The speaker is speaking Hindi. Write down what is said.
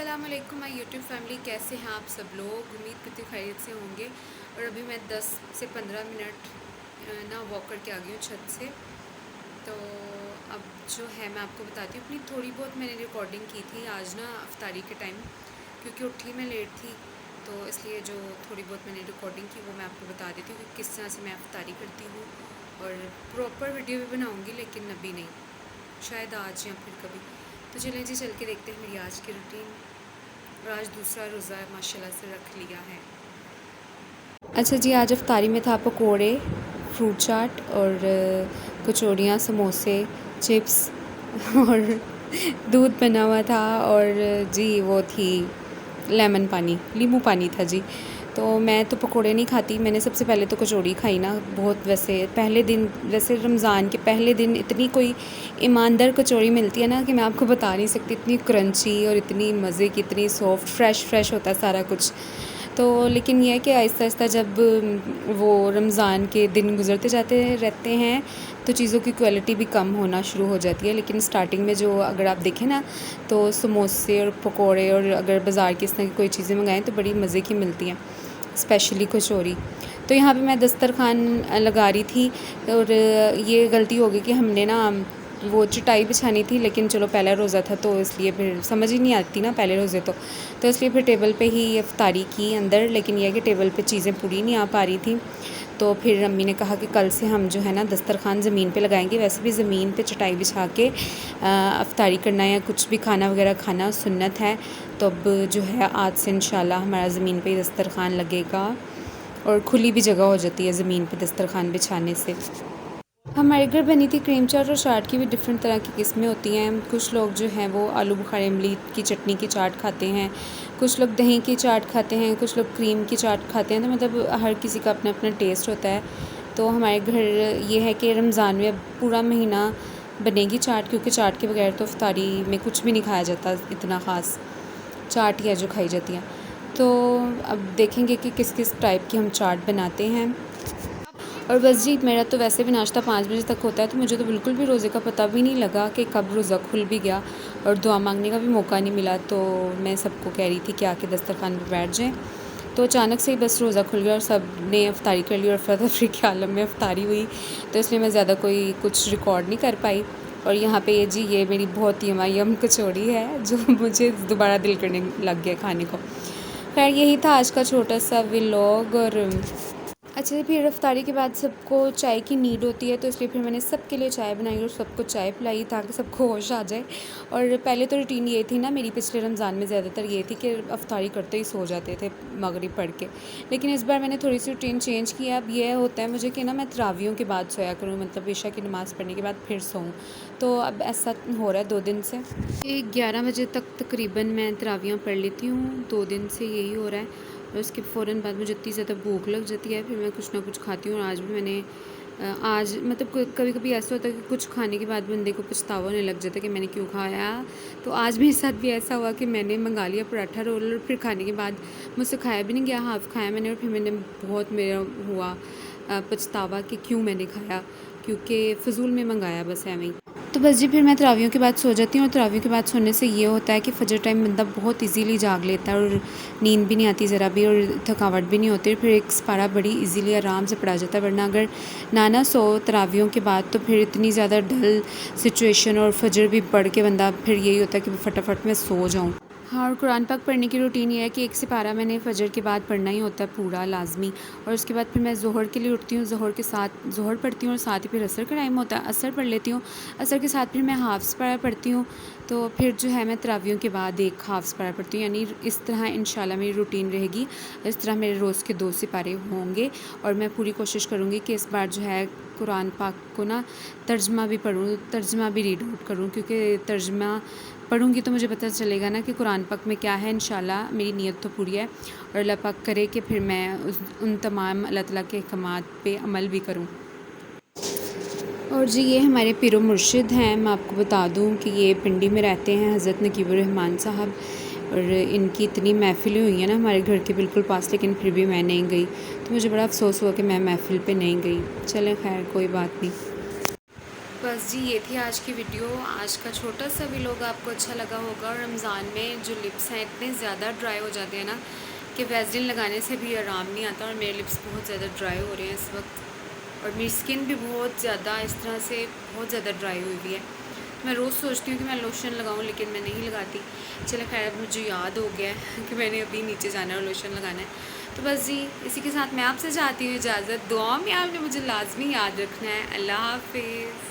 अस्सलाम वालेकुम माय यूट्यूब फैमिली, कैसे हैं आप सब लोग। उम्मीद करती खैरियत से होंगे। और अभी मैं 10 से 15 मिनट ना वॉक करके आ गई हूँ छत से। तो अब जो है मैं आपको बताती हूँ, अपनी थोड़ी बहुत मैंने रिकॉर्डिंग की थी आज ना अफ्तारी के टाइम, क्योंकि उठी मैं लेट थी। तो इसलिए जो थोड़ी बहुत मैंने रिकॉर्डिंग की वो मैं आपको बता देती हूँ कि किस तरह से मैं अफ्तारी करती हूँ। और प्रॉपर वीडियो भी बनाऊँगी, लेकिन अभी नहीं, शायद आज या फिर कभी। तो चलें जी, चल के देखते हैं मेरी आज की रूटीन। और आज दूसरा रोज़ा माशाल्लाह से रख लिया है। अच्छा जी, आज अफ्तारी में था पकोड़े, फ्रूट चाट और कचौड़ियाँ, समोसे, चिप्स और दूध बना हुआ था। और जी वो थी लेमन पानी, नींबू पानी था जी। तो मैं तो पकोड़े नहीं खाती, मैंने सबसे पहले तो कचौड़ी खाई ना। बहुत वैसे पहले दिन, वैसे रमज़ान के पहले दिन इतनी कोई ईमानदार कचौड़ी मिलती है ना कि मैं आपको बता नहीं सकती। इतनी क्रंची और इतनी मज़े की, इतनी सॉफ्ट, फ्रेश होता है सारा कुछ। तो लेकिन यह है कि आहिस्ता आहिस्ता जब वो रमज़ान के दिन गुज़रते जाते रहते हैं तो चीज़ों की क्वालिटी भी कम होना शुरू हो जाती है। लेकिन स्टार्टिंग में जो अगर आप देखें ना, तो समोसे और पकोड़े, और अगर बाज़ार की इस तरह की कोई चीज़ें मंगाएं तो बड़ी मज़े की मिलती हैं, स्पेशली कचौरी। तो यहाँ पे मैं दस्तरखान लगा रही थी। और ये गलती हो गई कि हमने ना वो चटाई बिछानी थी, लेकिन चलो पहला रोज़ा था तो इसलिए फिर समझ ही नहीं आती ना पहले रोज़े तो इसलिए फिर टेबल पे ही अफ्तारी की अंदर। लेकिन यह कि टेबल पे चीज़ें पूरी नहीं आ पा रही थी। तो फिर अम्मी ने कहा कि कल से हम जो है ना दस्तरखान ज़मीन पे लगाएंगे। वैसे भी ज़मीन पे चटाई बिछा के अफ्तारी करना या कुछ भी खाना वगैरह खाना सुन्नत है। तो अब जो है आज से इंशाल्लाह हमारा ज़मीन पे ही दस्तरखान लगेगा, और खुली भी जगह हो जाती है ज़मीन पे दस्तरखान बिछाने से। हमारे घर बनी थी क्रीम चाट, और चाट की भी डिफरेंट तरह की किस्में होती हैं। कुछ लोग जो हैं वो आलू बुखारे इमली की चटनी की चाट खाते हैं, कुछ लोग दही की चाट खाते हैं, कुछ लोग क्रीम की चाट खाते हैं। तो मतलब हर किसी का अपना अपना टेस्ट होता है। तो हमारे घर ये है कि रमज़ान में अब पूरा महीना बनेगी चाट, क्योंकि चाट के बगैर तो अफ्तारी में कुछ भी नहीं खाया जाता इतना ख़ास। चाट ही है जो खाई जाती है। तो अब देखेंगे कि किस किस टाइप की हम चाट बनाते हैं। और बस जी, मेरा तो वैसे भी नाश्ता 5 बजे तक होता है, तो मुझे तो बिल्कुल भी रोज़े का पता भी नहीं लगा कि कब रोज़ा खुल भी गया, और दुआ मांगने का भी मौका नहीं मिला। तो मैं सबको कह रही थी कि आके दस्तरखान पर बैठ जाएं। तो अचानक से ही बस रोज़ा खुल गया और सब ने अफ्तारी कर ली, और अफरा तफरी के आलम में अफ्तारी हुई। तो इसलिए मैं ज़्यादा कोई कुछ रिकॉर्ड नहीं कर पाई। और यहाँ पे ये मेरी बहुत ही यम कचौड़ी है जो मुझे दोबारा दिल करने लग गया खाने को। खैर यही था आज का छोटा सा व्लॉग। और अच्छा, फिर अफ्तारी के बाद सबको चाय की नीड होती है, तो इसलिए फिर मैंने सबके लिए चाय बनाई और सबको चाय पिलाई ताकि सबको होश आ जाए। और पहले तो रूटीन ये थी ना मेरी, पिछले रमज़ान में ज़्यादातर ये थी कि अफ्तारी करते ही सो जाते थे मगरिब पढ़ के। लेकिन इस बार मैंने थोड़ी सी रूटीन चेंज की है। अब यह होता है मुझे कि ना मैं तरावियों के बाद सोया करूँ, मतलब इशा की नमाज़ पढ़ने के बाद फिर सोऊँ। तो अब ऐसा हो रहा है 2 दिन से। 11 बजे तक तकरीबन मैं तरावियाँ पढ़ लेती हूँ, 2 दिन से यही हो रहा है। और उसके फ़ौरन बाद मुझे इतनी ज़्यादा भूख लग जाती है, फिर मैं कुछ ना कुछ खाती हूँ। और आज भी मैंने आज मतलब कभी कभी ऐसा होता है कि कुछ खाने के बाद बंदे को पछतावा होने लग जाता है कि मैंने क्यों खाया। तो आज मेरे साथ भी ऐसा हुआ कि मैंने मंगा लिया पराठा रोल, और फिर खाने के बाद मुझसे खाया भी नहीं गया, हाफ़ खाया मैंने। और फिर मैंने बहुत मेरा हुआ पछतावा कि क्यों मैंने खाया, क्योंकि फ़िज़ूल में मंगाया बस ऐਵੇਂ ही। तो बस जी, फिर मैं तरावियों के बाद सो जाती हूँ। और तरावियों के बाद सोने से ये होता है कि फ़जर टाइम बंदा बहुत इजीली जाग लेता है, और नींद भी नहीं आती ज़रा भी, और थकावट भी नहीं होती। फिर एक पारा बड़ी इजीली आराम से पढ़ा जाता है। वरना अगर ना सो तरावियों के बाद तो फिर इतनी ज़्यादा डल सिचुएशन, और फ़जर भी पढ़ के बंदा फिर यही होता है कि फटाफट मैं सो जाऊँ। हाँ, और कुरान पाक पढ़ने की रूटीन ये है कि 1 सिपारा मैंने फ़जर के बाद पढ़ना ही होता है पूरा लाज़मी। और उसके बाद फिर मैं ज़ोहर के लिए उठती हूँ, ज़ोहर के साथ ज़ोहर पढ़ती हूँ, और साथ ही फिर असर का टाइम होता है, असर पढ़ लेती हूँ। असर के साथ फिर मैं हाफ़ सिपारा पढ़ती हूँ। तो फिर जो है मैं तरावियों के बाद एक हाफ़ सिपारा पढ़ती हूँ। यानी इस तरह इंशाल्लाह मेरी रूटीन रहेगी। इस तरह मेरे रोज़ के 2 सिपारे होंगे। और मैं पूरी कोशिश करूँगी कि इस बार जो है कुरान पाक को ना तर्जमा भी पढ़ूँ, तर्जमा भी रीड आउट करूँ, क्योंकि तर्जमा पढ़ूँगी तो मुझे पता चलेगा ना कि कुरान पाक में क्या है। इंशाल्लाह मेरी नीयत तो पूरी है, और अल्लाह पाक करे कि फिर मैं उन तमाम अल्लाह ताला के अहकामात पे अमल भी करूँ। और जी, ये हमारे पीरो मुर्शिद हैं। मैं आपको बता दूँ कि ये पिंडी में रहते हैं, हज़रत नकीबुर रहमान साहब। और इनकी इतनी महफ़िलें हुई हैं ना हमारे घर के बिल्कुल पास, लेकिन फिर भी मैं नहीं गई। तो मुझे बड़ा अफ़सोस हुआ कि मैं महफ़िल पे नहीं गई। चलें खैर, कोई बात नहीं। बस जी ये थी आज की वीडियो। आज का छोटा सा भी लोग आपको अच्छा लगा होगा। रमज़ान में जो लिप्स हैं इतने ज़्यादा ड्राई हो जाते हैं ना कि वैसलीन लगाने से भी आराम नहीं आता, और मेरे लिप्स बहुत ज़्यादा ड्राई हो रहे हैं इस वक्त, और मेरी स्किन भी बहुत ज़्यादा इस तरह से बहुत ज़्यादा ड्राई हुई हुई है। मैं रोज़ सोचती हूँ कि मैं लोशन लगाऊँ, लेकिन मैं नहीं लगाती। चलो खैर, अब मुझे याद हो गया है कि मैंने अभी नीचे जाना है और लोशन लगाना है। तो बस जी इसी के साथ मैं आपसे चाहती हूँ इजाज़त। दुआ में आपने मुझे लाजमी याद रखना है। अल्लाह हाफिज़।